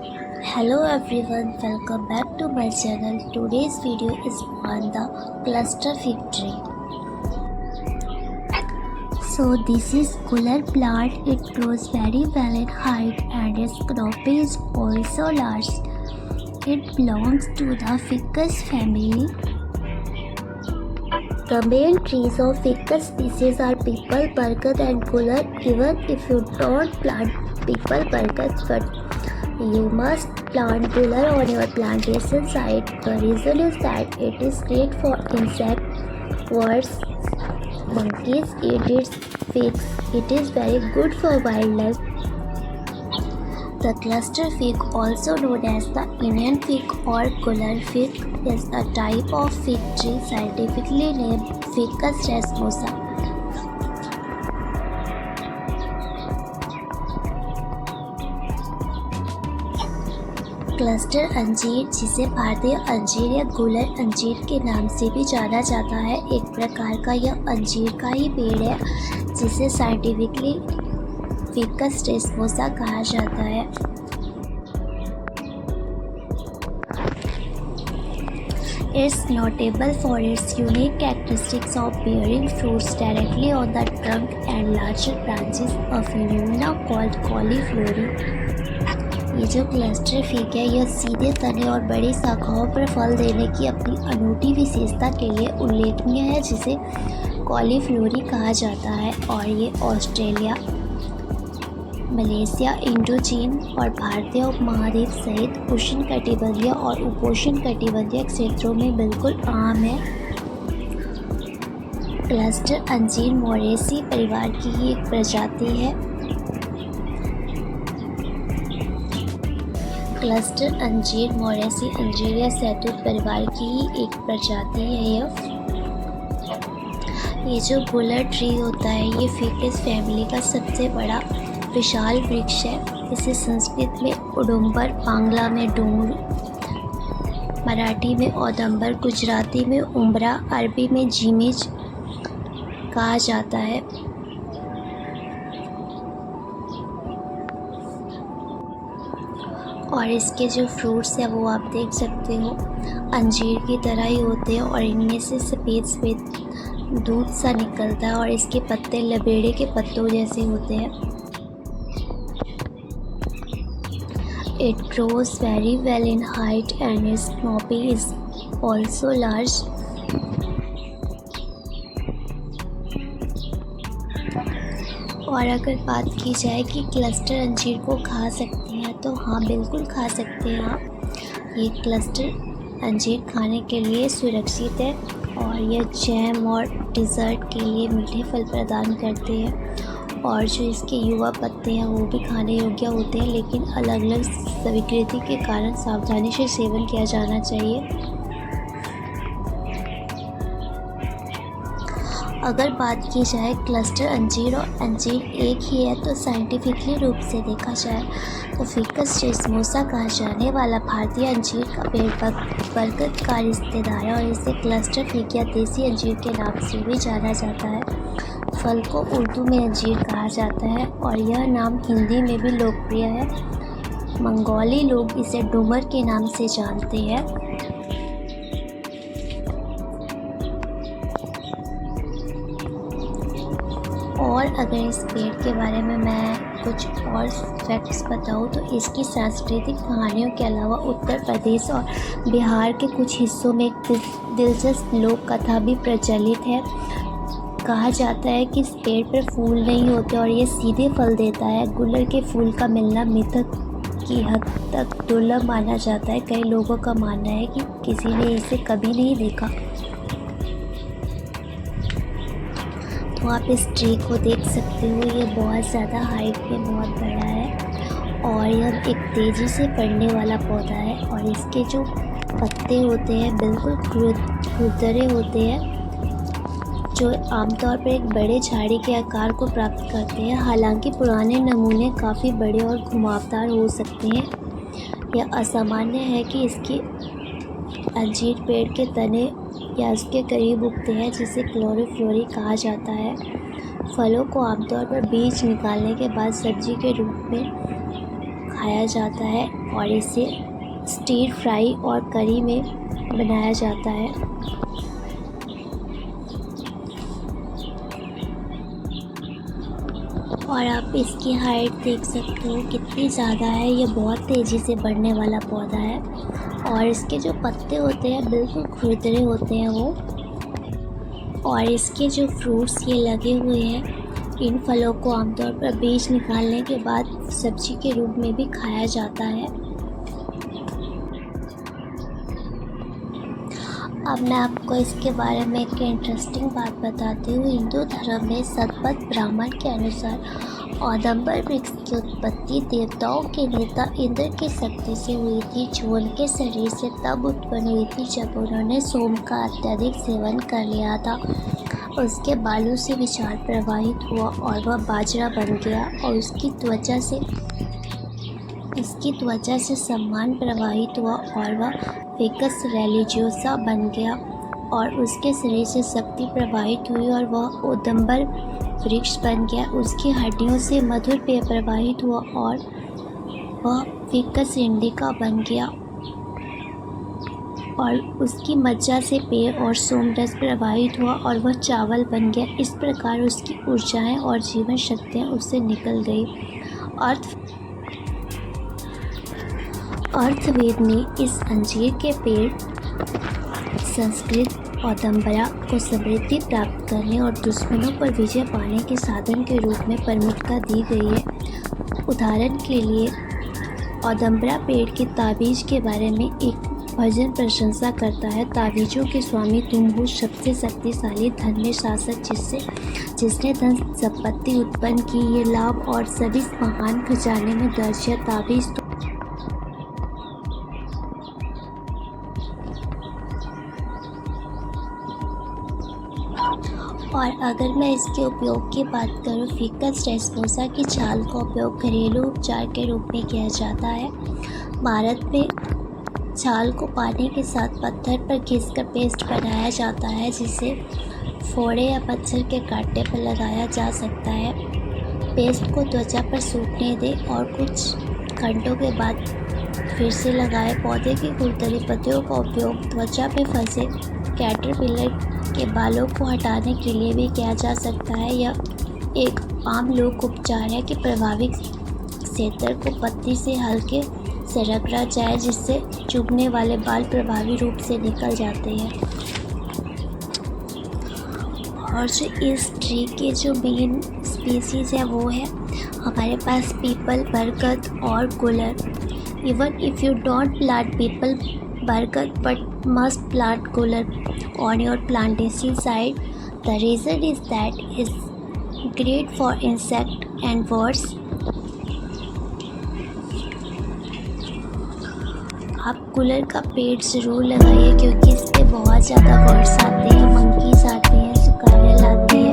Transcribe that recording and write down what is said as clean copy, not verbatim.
Hello everyone, welcome back to my channel. Today's video is on the cluster fig tree. So this is cooler plant. It grows very well in height and its canopy is also large. It belongs to the ficus family. The main trees of ficus species are people, bargath and cooler. Even if you don't plant people, bargath, but you must plant cooler on your plantation site. The reason is that it is great for insect, birds, monkeys eat its figs. It is very good for wildlife. The cluster fig, also known as the Indian fig or cooler fig, is a type of fig tree scientifically named Ficus racemosa. Cluster अंजीर, जिसे भारतीय अंजीर या गुलर अंजीर के नाम से भी जाना जाता है, एक प्रकार का यह अंजीर का ही पेड़ है जिसे साइंटिफिकली फिकस रेसमोसा कहा जाता है। It's notable for its unique characteristics of bearing fruits directly on the trunk and larger branches, a phenomena called cauliflower. ये जो क्लस्टर फिग है यह सीधे तने और बड़ी शाखाओं पर फल देने की अपनी अनूठी विशेषता के लिए उल्लेखनीय है, जिसे कॉलीफ्लोरी कहा जाता है, और ये ऑस्ट्रेलिया, मलेशिया, इंडोचीन और भारतीय उपमहाद्वीप सहित उष्णकटिबंधीय और उपोष्णकटिबंधीय क्षेत्रों में बिल्कुल आम है। क्लस्टर अंजीर मोरेसी परिवार की ही एक प्रजाति है। क्लस्टर अंजीर मोरेसी अंजीरिया शहतूत परिवार की ही एक प्रजाति है। ये जो गुलर ट्री होता है ये फिकस फैमिली का सबसे बड़ा विशाल वृक्ष है। इसे संस्कृत में उडुम्बर, बांग्ला में डूंगर, मराठी में औदंबर, गुजराती में उम्बरा, अरबी में जीमिज कहा जाता है। और इसके जो फ्रूट्स हैं वो आप देख सकते हो अंजीर की तरह ही होते हैं और इनमें से सफ़ेद सफ़ेद दूध सा निकलता है और इसके पत्ते लबेड़े के पत्तों जैसे होते हैं। It grows very well in height and its canopy is also large. और अगर बात की जाए कि क्लस्टर अंजीर को खा सकते हैं तो हाँ, बिल्कुल खा सकते हैं आप। ये क्लस्टर अंजीर खाने के लिए सुरक्षित है और यह जैम और डिज़र्ट के लिए मीठे फल प्रदान करते हैं। और जो इसके युवा पत्ते हैं वो भी खाने योग्य होते हैं, लेकिन अलग अलग स्वीकृति के कारण सावधानी से सेवन किया जाना चाहिए। अगर बात की जाए क्लस्टर अंजीर और अंजीर एक ही है तो साइंटिफिकली रूप से देखा जाए तो फिकस रेसमोसा कहा जाने वाला भारतीय अंजीर का पेड़ बरगद का रिश्तेदार है और इसे क्लस्टर फिग या देसी अंजीर के नाम से भी जाना जाता है। फल को उर्दू में अंजीर कहा जाता है और यह नाम हिंदी में भी लोकप्रिय है। मंगोली लोग इसे डूमर के नाम से जानते हैं। और अगर इस पेड़ के बारे में मैं कुछ और फैक्ट्स बताऊँ तो इसकी सांस्कृतिक कहानियों के अलावा उत्तर प्रदेश और बिहार के कुछ हिस्सों में एक दिलचस्प लोक कथा भी प्रचलित है। कहा जाता है कि इस पेड़ पर फूल नहीं होते और ये सीधे फल देता है। गुलर के फूल का मिलना मिथक की हद तक दुर्लभ माना जाता है। कई लोगों का मानना है कि किसी ने इसे कभी नहीं देखा। तो आप इस ट्री को देख सकते हो, ये बहुत ज़्यादा हाइट में बहुत बड़ा है और यह एक तेज़ी से बढ़ने वाला पौधा है और इसके जो पत्ते होते हैं बिल्कुल खुरदरे होते हैं, जो आमतौर पर एक बड़े झाड़ी के आकार को प्राप्त करते हैं। हालांकि पुराने नमूने काफ़ी बड़े और घुमावदार हो सकते हैं। यह असामान्य है कि इसकी अंजीर पेड़ के तने या उसके करीब उगते हैं, जिसे क्लोरोफ्लोरी कहा जाता है। फलों को आमतौर पर बीज निकालने के बाद सब्जी के रूप में खाया जाता है और इसे स्टीर फ्राई और करी में बनाया जाता है। और आप इसकी हाइट देख सकते हो कितनी ज़्यादा है। ये बहुत तेज़ी से बढ़ने वाला पौधा है और इसके जो पत्ते होते हैं बिल्कुल खुरदरे होते हैं वो। और इसके जो फ्रूट्स ये लगे हुए हैं, इन फलों को आमतौर पर बीज निकालने के बाद सब्जी के रूप में भी खाया जाता है। अब मैं आपको इसके बारे में एक इंटरेस्टिंग बात बताती हूँ। हिंदू धर्म में सतपथ ब्राह्मण के अनुसार औदुंबर वृक्ष की उत्पत्ति देवताओं के नेता इंद्र की शक्ति से हुई थी, जो उनके शरीर से तब उत्पन्न हुई थी जब उन्होंने सोम का अत्यधिक सेवन कर लिया था। उसके बालों से विचार प्रवाहित हुआ और वह बाजरा बन गया और उसकी त्वचा से सम्मान प्रवाहित हुआ और वह फिकस रेलिजियोसा बन गया और उसके शरीर से शक्ति प्रवाहित हुई और वह औदुंबर वृक्ष बन गया। उसकी हड्डियों से मधुर पेय प्रवाहित हुआ और वह फिकस इंडिका बन गया और उसकी मज्जा से पेय और सोमरस प्रवाहित हुआ और वह चावल बन गया। इस प्रकार उसकी ऊर्जाएं और जीवन शक्तियाँ उससे निकल गई। अर्थवेद ने इस अंजीर के पेड़ संस्कृत औदुंबरा को समृद्धि प्राप्त करने और दुश्मनों पर विजय पाने के साधन के रूप में प्रमुखता दी गई है। उदाहरण के लिए औदुंबरा पेड़ के ताबीज़ के बारे में एक भजन प्रशंसा करता है। ताबीज़ों के स्वामी तुम हो, सबसे शक्तिशाली धन्य शासक जिसने धन संपत्ति उत्पन्न की। ये लाभ और सभी महान खजाने में दर्ज है। ताबीज़ और अगर मैं इसके उपयोग की बात करूँ, फिकस रेस्पोसा की छाल का उपयोग घरेलू उपचार के रूप में किया जाता है। भारत में छाल को पानी के साथ पत्थर पर घिसकर पेस्ट बनाया जाता है, जिसे फोड़े या पत्थर के कांटे पर लगाया जा सकता है। पेस्ट को त्वचा पर सूखने दें और कुछ घंटों के बाद फिर से लगाएं। पौधे की खुरदरी पत्तियों का उपयोग त्वचा में फंसे कैटरपिलर के बालों को हटाने के लिए भी किया जा सकता है। यह एक आम लोक उपचार है कि प्रभावित क्षेत्र को पत्ती से हल्के से रगड़ा जाए, जिससे चुभने वाले बाल प्रभावी रूप से निकल जाते हैं। और जो इस ट्री के जो मेन स्पीसीज़ है वो है हमारे पास पीपल, बरगद और गुलर। Even if you don't plant people, बरगद but must plant gular on your plantation site. The reason is that it's great for insect and birds. आप गुलर का पेड़ ज़रूर लगाइए क्योंकि इस पे बहुत ज़्यादा बर्ड्स आते हैं, मंकीज़ आते हैं, सुकैरल आते हैं।